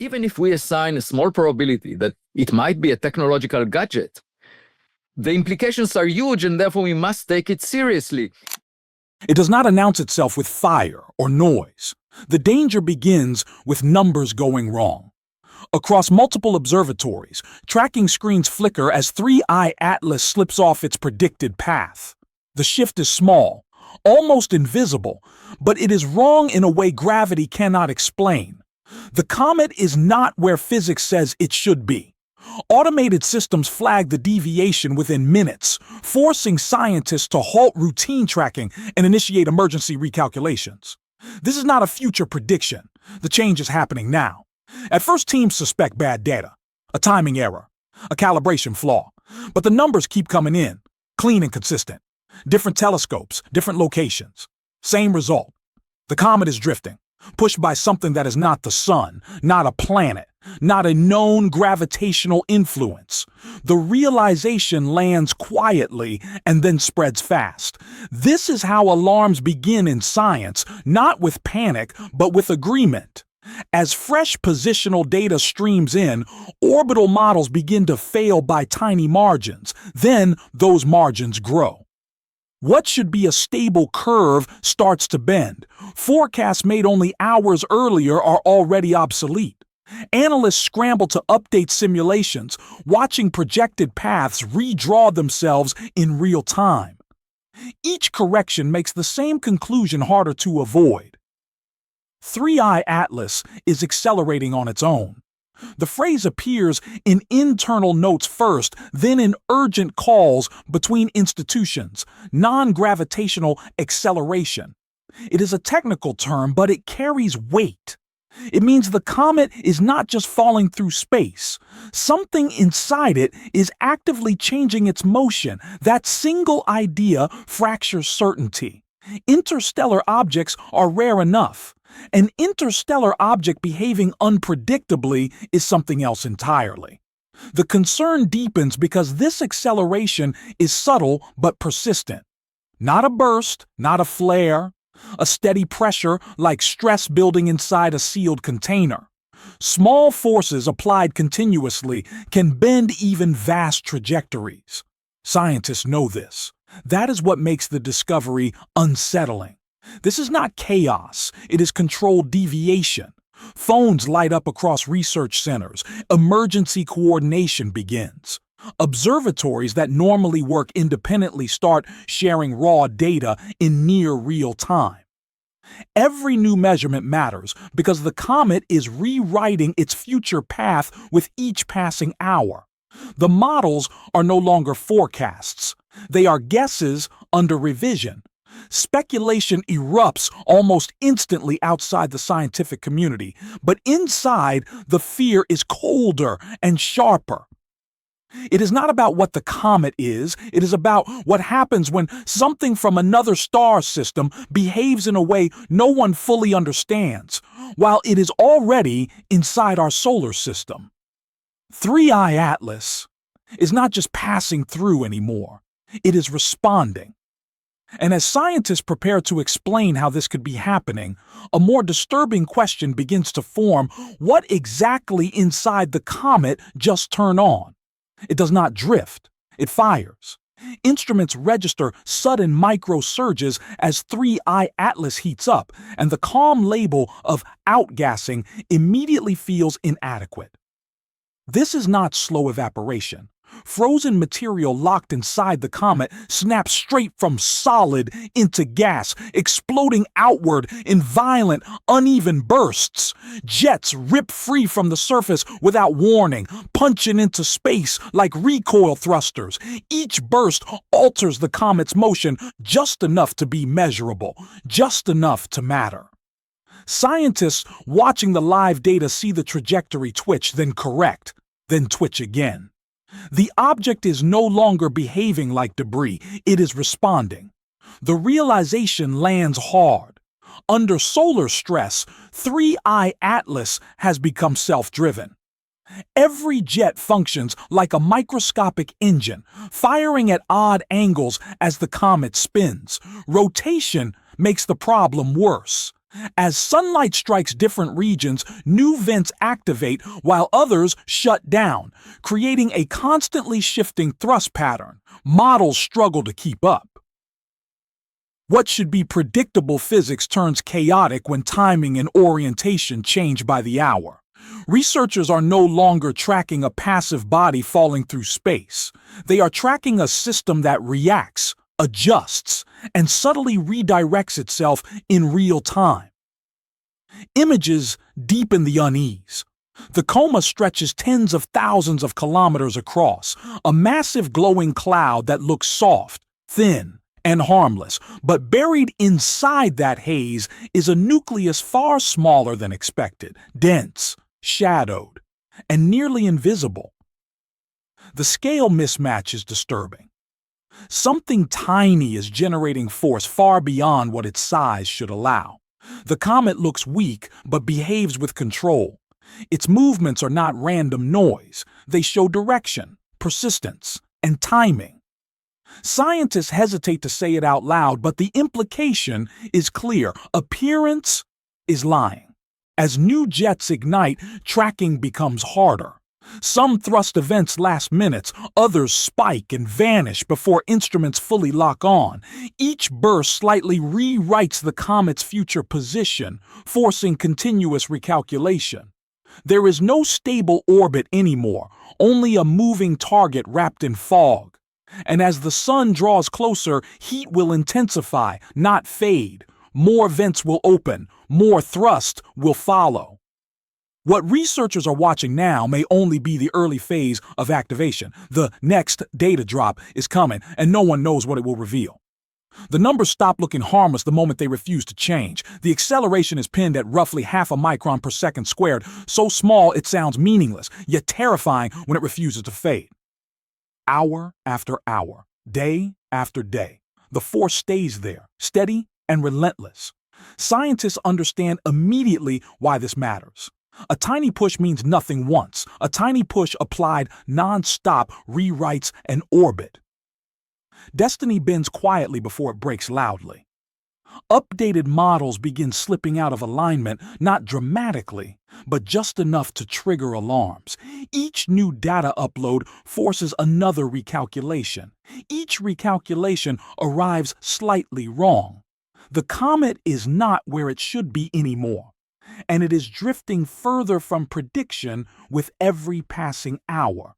Even if we assign a small probability that it might be a technological gadget, the implications are huge and therefore we must take it seriously. It does not announce itself with fire or noise. The danger begins with numbers going wrong. Across multiple observatories, tracking screens flicker as 3i Atlas slips off its predicted path. The shift is small, almost invisible, but it is wrong in a way gravity cannot explain. The comet is not where physics says it should be. Automated systems flag the deviation within minutes, forcing scientists to halt routine tracking and initiate emergency recalculations. This is not a future prediction. The change is happening now. At first, teams suspect bad data, a timing error, a calibration flaw. But the numbers keep coming in, clean and consistent. Different telescopes, different locations. Same result. The comet is drifting, pushed by something that is not the sun, not a planet, not a known gravitational influence. The realization lands quietly and then spreads fast. This is how alarms begin in science, not with panic, but with agreement. As fresh positional data streams in, orbital models begin to fail by tiny margins. Then those margins grow. What should be a stable curve starts to bend. Forecasts made only hours earlier are already obsolete. Analysts scramble to update simulations, watching projected paths redraw themselves in real time. Each correction makes the same conclusion harder to avoid. 3i Atlas is accelerating on its own. The phrase appears in internal notes first, then in urgent calls between institutions, non-gravitational acceleration. It is a technical term, but it carries weight. It means the comet is not just falling through space. Something inside it is actively changing its motion. That single idea fractures certainty. Interstellar objects are rare enough. An interstellar object behaving unpredictably is something else entirely. The concern deepens because this acceleration is subtle but persistent. Not a burst, not a flare, a steady pressure like stress building inside a sealed container. Small forces applied continuously can bend even vast trajectories. Scientists know this. That is what makes the discovery unsettling. This is not chaos, it is controlled deviation. Phones light up across research centers. Emergency coordination begins. Observatories that normally work independently start sharing raw data in near real time. Every new measurement matters because the comet is rewriting its future path with each passing hour. The models are no longer forecasts. They are guesses under revision. Speculation erupts almost instantly outside the scientific community, but inside, the fear is colder and sharper. It is not about what the comet is, it is about what happens when something from another star system behaves in a way no one fully understands, while it is already inside our solar system. 3i Atlas is not just passing through anymore, it is responding. And as scientists prepare to explain how this could be happening, a more disturbing question begins to form: what exactly inside the comet just turned on? It does not drift, it fires. Instruments register sudden microsurges as 3i Atlas heats up, and the calm label of outgassing immediately feels inadequate. This is not slow evaporation. Frozen material locked inside the comet snaps straight from solid into gas, exploding outward in violent, uneven bursts. Jets rip free from the surface without warning, punching into space like recoil thrusters. Each burst alters the comet's motion just enough to be measurable, just enough to matter. Scientists watching the live data see the trajectory twitch, then correct, then twitch again. The object is no longer behaving like debris, it is responding. The realization lands hard. Under solar stress, 3i Atlas has become self-driven. Every jet functions like a microscopic engine, firing at odd angles as the comet spins. Rotation makes the problem worse. As sunlight strikes different regions, new vents activate while others shut down, creating a constantly shifting thrust pattern. Models struggle to keep up. What should be predictable physics turns chaotic when timing and orientation change by the hour. Researchers are no longer tracking a passive body falling through space. They are tracking a system that reacts, adjusts, and subtly redirects itself in real time. Images deepen the unease. The coma stretches tens of thousands of kilometers across, a massive glowing cloud that looks soft, thin, and harmless, but buried inside that haze is a nucleus far smaller than expected, dense, shadowed, and nearly invisible. The scale mismatch is disturbing. Something tiny is generating force far beyond what its size should allow. The comet looks weak but behaves with control. Its movements are not random noise. They show direction, persistence, and timing. Scientists hesitate to say it out loud, but the implication is clear. Appearance is lying. As new jets ignite, tracking becomes harder. Some thrust events last minutes, others spike and vanish before instruments fully lock on. Each burst slightly rewrites the comet's future position, forcing continuous recalculation. There is no stable orbit anymore, only a moving target wrapped in fog. And as the sun draws closer, heat will intensify, not fade. More vents will open, more thrust will follow. What researchers are watching now may only be the early phase of activation. The next data drop is coming, and no one knows what it will reveal. The numbers stop looking harmless the moment they refuse to change. The acceleration is pinned at roughly half a micron per second squared, so small it sounds meaningless, yet terrifying when it refuses to fade. Hour after hour, day after day, the force stays there, steady and relentless. Scientists understand immediately why this matters. A tiny push means nothing once. A tiny push applied non-stop rewrites an orbit. Destiny bends quietly before it breaks loudly. Updated models begin slipping out of alignment, not dramatically, but just enough to trigger alarms. Each new data upload forces another recalculation. Each recalculation arrives slightly wrong. The comet is not where it should be anymore, and it is drifting further from prediction with every passing hour.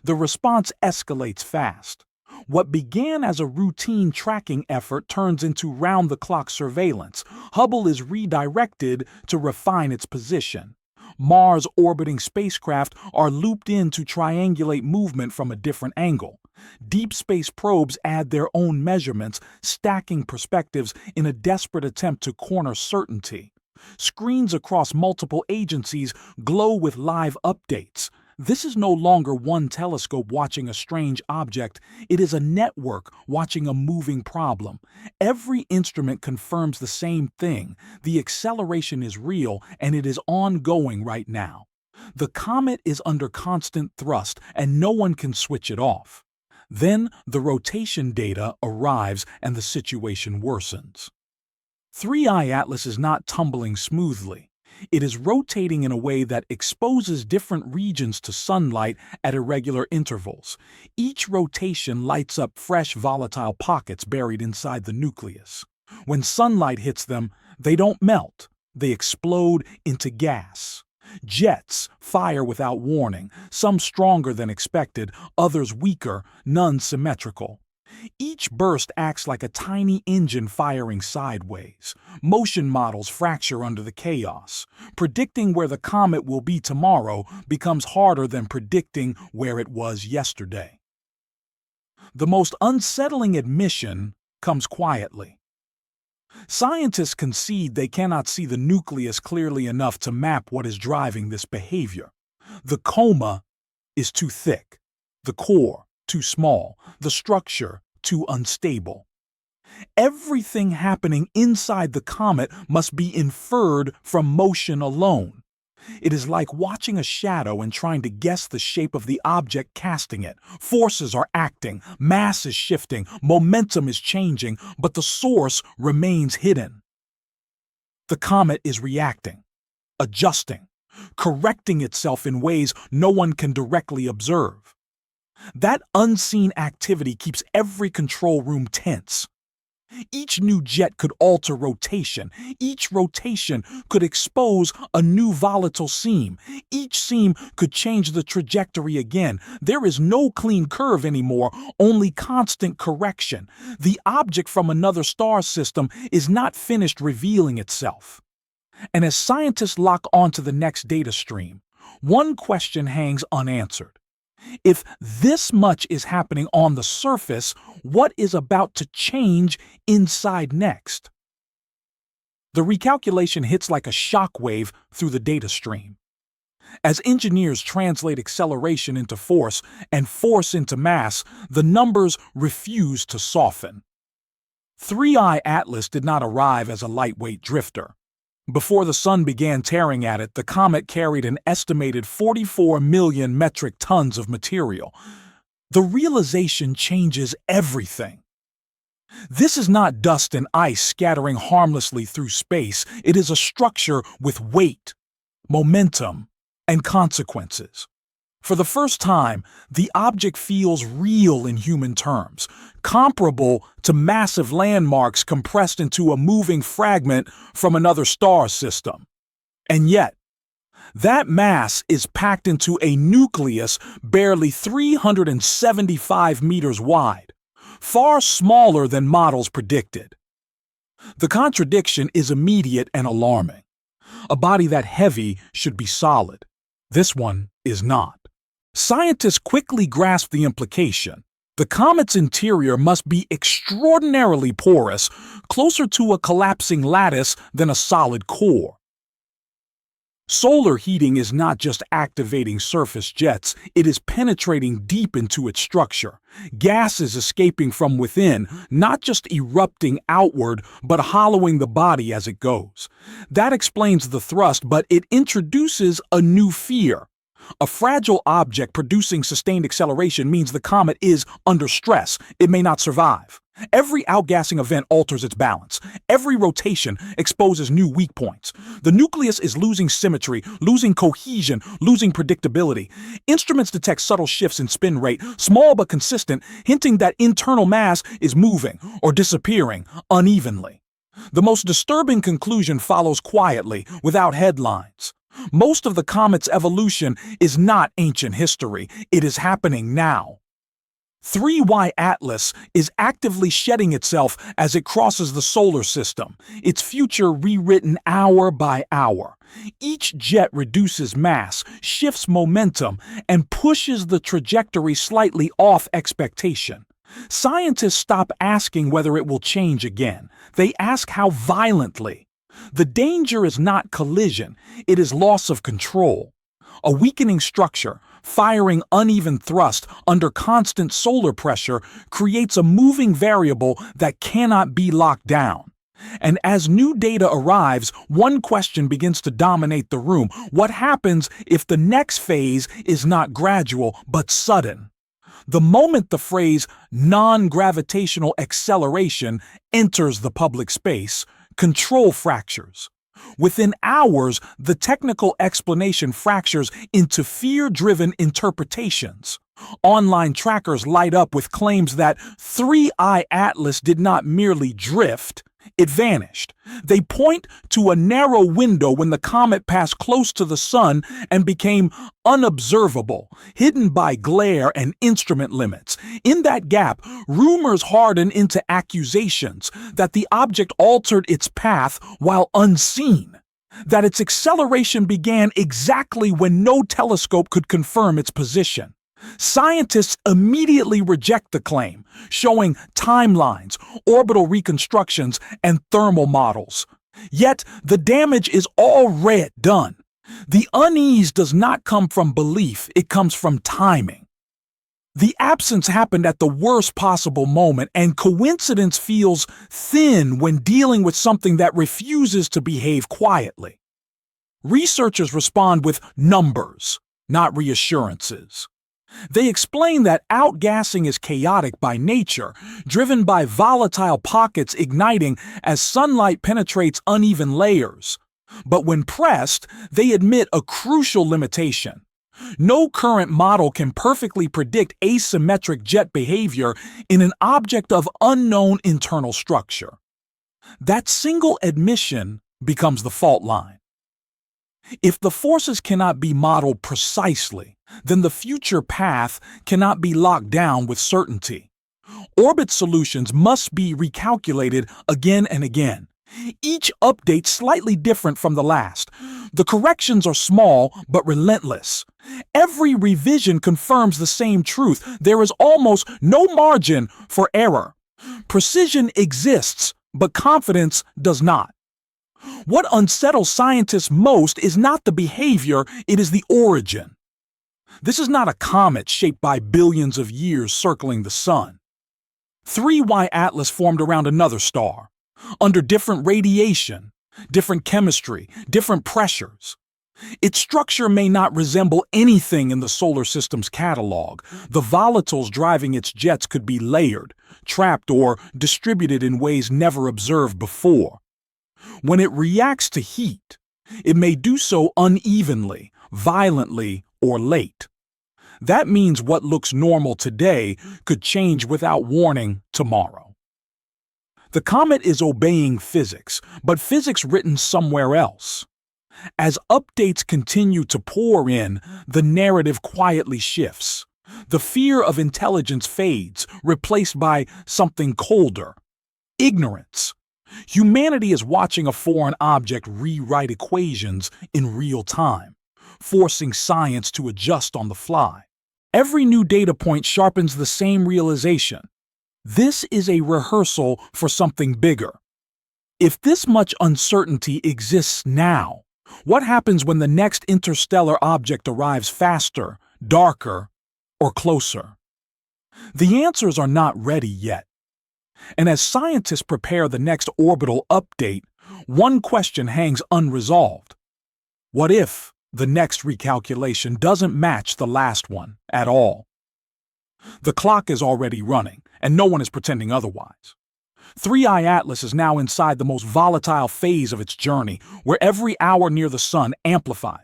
The response escalates fast. What began as a routine tracking effort turns into round-the-clock surveillance. Hubble is redirected to refine its position. Mars-orbiting spacecraft are looped in to triangulate movement from a different angle. Deep space probes add their own measurements, stacking perspectives in a desperate attempt to corner certainty. Screens across multiple agencies glow with live updates. This is no longer one telescope watching a strange object. It is a network watching a moving problem. Every instrument confirms the same thing. The acceleration is real, and it is ongoing right now. The comet is under constant thrust, and no one can switch it off. Then the rotation data arrives, and the situation worsens. 3i Atlas is not tumbling smoothly. It is rotating in a way that exposes different regions to sunlight at irregular intervals. Each rotation lights up fresh volatile pockets buried inside the nucleus. When sunlight hits them, they don't melt. They explode into gas. Jets fire without warning, some stronger than expected, others weaker, none symmetrical. Each burst acts like a tiny engine firing sideways. Motion models fracture under the chaos. Predicting where the comet will be tomorrow becomes harder than predicting where it was yesterday. The most unsettling admission comes quietly. Scientists concede they cannot see the nucleus clearly enough to map what is driving this behavior. The coma is too thick, the core too small, the structure too unstable. Everything happening inside the comet must be inferred from motion alone. It is like watching a shadow and trying to guess the shape of the object casting it. Forces are acting, mass is shifting, momentum is changing, but the source remains hidden. The comet is reacting, adjusting, correcting itself in ways no one can directly observe. That unseen activity keeps every control room tense. Each new jet could alter rotation. Each rotation could expose a new volatile seam. Each seam could change the trajectory again. There is no clean curve anymore, only constant correction. The object from another star system is not finished revealing itself. And as scientists lock onto the next data stream, one question hangs unanswered. If this much is happening on the surface, what is about to change inside next? The recalculation hits like a shockwave through the data stream. As engineers translate acceleration into force and force into mass, the numbers refuse to soften. 3I Atlas did not arrive as a lightweight drifter. Before the sun began tearing at it, the comet carried an estimated 44 million metric tons of material. The realization changes everything. This is not dust and ice scattering harmlessly through space. It is a structure with weight, momentum, and consequences. For the first time, the object feels real in human terms, comparable to massive landmarks compressed into a moving fragment from another star system. And yet, that mass is packed into a nucleus barely 375 meters wide, far smaller than models predicted. The contradiction is immediate and alarming. A body that heavy should be solid. This one is not. Scientists quickly grasp the implication. The comet's interior must be extraordinarily porous, closer to a collapsing lattice than a solid core. Solar heating is not just activating surface jets, it is penetrating deep into its structure. Gas is escaping from within, not just erupting outward, but hollowing the body as it goes. That explains the thrust, but it introduces a new fear. A fragile object producing sustained acceleration means the comet is under stress. It may not survive. Every outgassing event alters its balance. Every rotation exposes new weak points. The nucleus is losing symmetry, losing cohesion, losing predictability. Instruments detect subtle shifts in spin rate, small but consistent, hinting that internal mass is moving or disappearing unevenly. The most disturbing conclusion follows quietly, without headlines. Most of the comet's evolution is not ancient history. It is happening now. 3Y Atlas is actively shedding itself as it crosses the solar system, its future rewritten hour by hour. Each jet reduces mass, shifts momentum, and pushes the trajectory slightly off expectation. Scientists stop asking whether it will change again. They ask how violently. The danger is not collision, it is loss of control. A weakening structure, firing uneven thrust under constant solar pressure, creates a moving variable that cannot be locked down. And as new data arrives, one question begins to dominate the room. What happens if the next phase is not gradual but sudden? The moment the phrase non-gravitational acceleration enters the public space, control fractures. Within hours, the technical explanation fractures into fear-driven interpretations. Online trackers light up with claims that 3I Atlas did not merely drift, it vanished. They point to a narrow window when the comet passed close to the sun and became unobservable, hidden by glare and instrument limits. In that gap, rumors harden into accusations that the object altered its path while unseen, that its acceleration began exactly when no telescope could confirm its position. Scientists immediately reject the claim, showing timelines, orbital reconstructions, and thermal models. Yet, the damage is already done. The unease does not come from belief, it comes from timing. The absence happened at the worst possible moment, and coincidence feels thin when dealing with something that refuses to behave quietly. Researchers respond with numbers, not reassurances. They explain that outgassing is chaotic by nature, driven by volatile pockets igniting as sunlight penetrates uneven layers. But when pressed, they admit a crucial limitation. No current model can perfectly predict asymmetric jet behavior in an object of unknown internal structure. That single admission becomes the fault line. If the forces cannot be modeled precisely, then the future path cannot be locked down with certainty. Orbit solutions must be recalculated again and again, each update slightly different from the last. The corrections are small but relentless. Every revision confirms the same truth. There is almost no margin for error. Precision exists, but confidence does not. What unsettles scientists most is not the behavior, it is the origin. This is not a comet shaped by billions of years circling the sun. 3Y Atlas formed around another star, under different radiation, different chemistry, different pressures. Its structure may not resemble anything in the solar system's catalog. The volatiles driving its jets could be layered, trapped, or distributed in ways never observed before. When it reacts to heat, it may do so unevenly, violently, or late. That means what looks normal today could change without warning tomorrow. The comet is obeying physics, but physics written somewhere else. As updates continue to pour in, the narrative quietly shifts. The fear of intelligence fades, replaced by something colder: ignorance. Humanity is watching a foreign object rewrite equations in real time, forcing science to adjust on the fly. Every new data point sharpens the same realization. This is a rehearsal for something bigger. If this much uncertainty exists now, what happens when the next interstellar object arrives faster, darker, or closer? The answers are not ready yet. And as scientists prepare the next orbital update, one question hangs unresolved. What if the next recalculation doesn't match the last one at all? The clock is already running, and no one is pretending otherwise. 3I Atlas is now inside the most volatile phase of its journey, where every hour near the sun amplifies.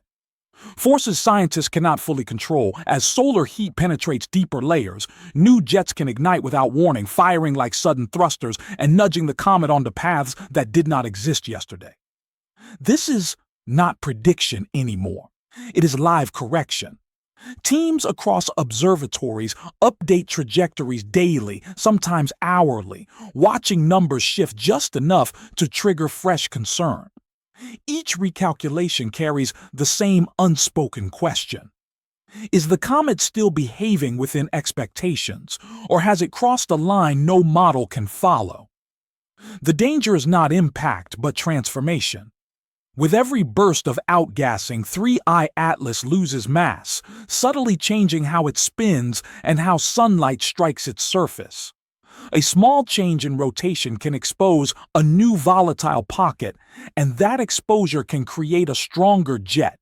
Forces scientists cannot fully control. As solar heat penetrates deeper layers, new jets can ignite without warning, firing like sudden thrusters and nudging the comet onto paths that did not exist yesterday. This is not prediction anymore. It is live correction. Teams across observatories update trajectories daily, sometimes hourly, watching numbers shift just enough to trigger fresh concern. Each recalculation carries the same unspoken question. Is the comet still behaving within expectations, or has it crossed a line no model can follow? The danger is not impact, but transformation. With every burst of outgassing, 3I Atlas loses mass, subtly changing how it spins and how sunlight strikes its surface. A small change in rotation can expose a new volatile pocket, and that exposure can create a stronger jet.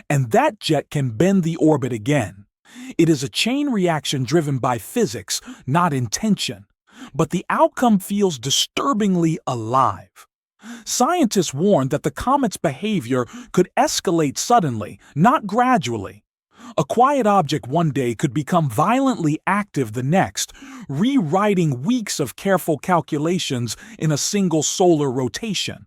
And that jet can bend the orbit again. It is a chain reaction driven by physics, not intention. But the outcome feels disturbingly alive. Scientists warn that the comet's behavior could escalate suddenly, not gradually. A quiet object one day could become violently active the next, rewriting weeks of careful calculations in a single solar rotation.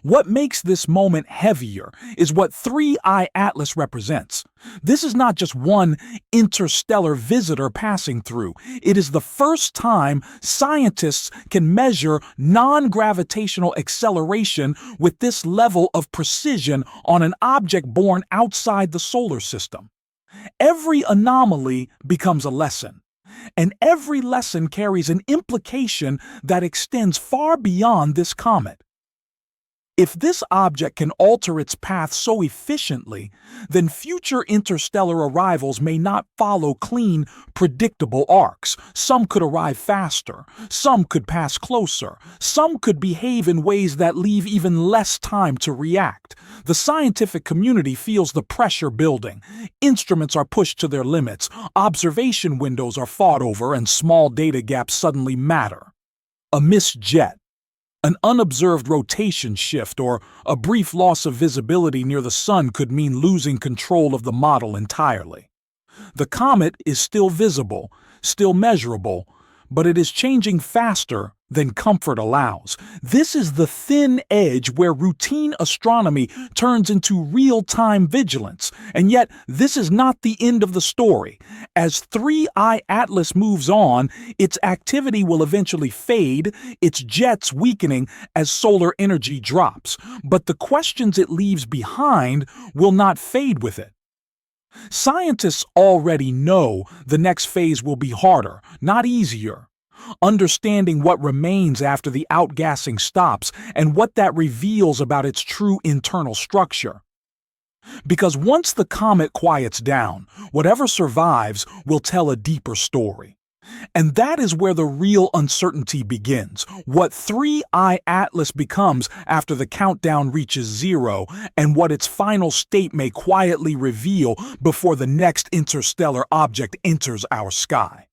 What makes this moment heavier is what 3I Atlas represents. This is not just one interstellar visitor passing through. It is the first time scientists can measure non-gravitational acceleration with this level of precision on an object born outside the solar system. Every anomaly becomes a lesson, and every lesson carries an implication that extends far beyond this comet. If this object can alter its path so efficiently, then future interstellar arrivals may not follow clean, predictable arcs. Some could arrive faster, some could pass closer, some could behave in ways that leave even less time to react. The scientific community feels the pressure building. Instruments are pushed to their limits, observation windows are fought over, and small data gaps suddenly matter. A missed jet, an unobserved rotation shift, or a brief loss of visibility near the sun could mean losing control of the model entirely. The comet is still visible, still measurable, but it is changing faster than comfort allows. This is the thin edge where routine astronomy turns into real-time vigilance. And yet, this is not the end of the story. As 3I Atlas moves on, its activity will eventually fade, its jets weakening as solar energy drops. But the questions it leaves behind will not fade with it. Scientists already know the next phase will be harder, not easier. Understanding what remains after the outgassing stops and what that reveals about its true internal structure. Because once the comet quiets down, whatever survives will tell a deeper story. And that is where the real uncertainty begins. What 3I Atlas becomes after the countdown reaches zero, and what its final state may quietly reveal before the next interstellar object enters our sky.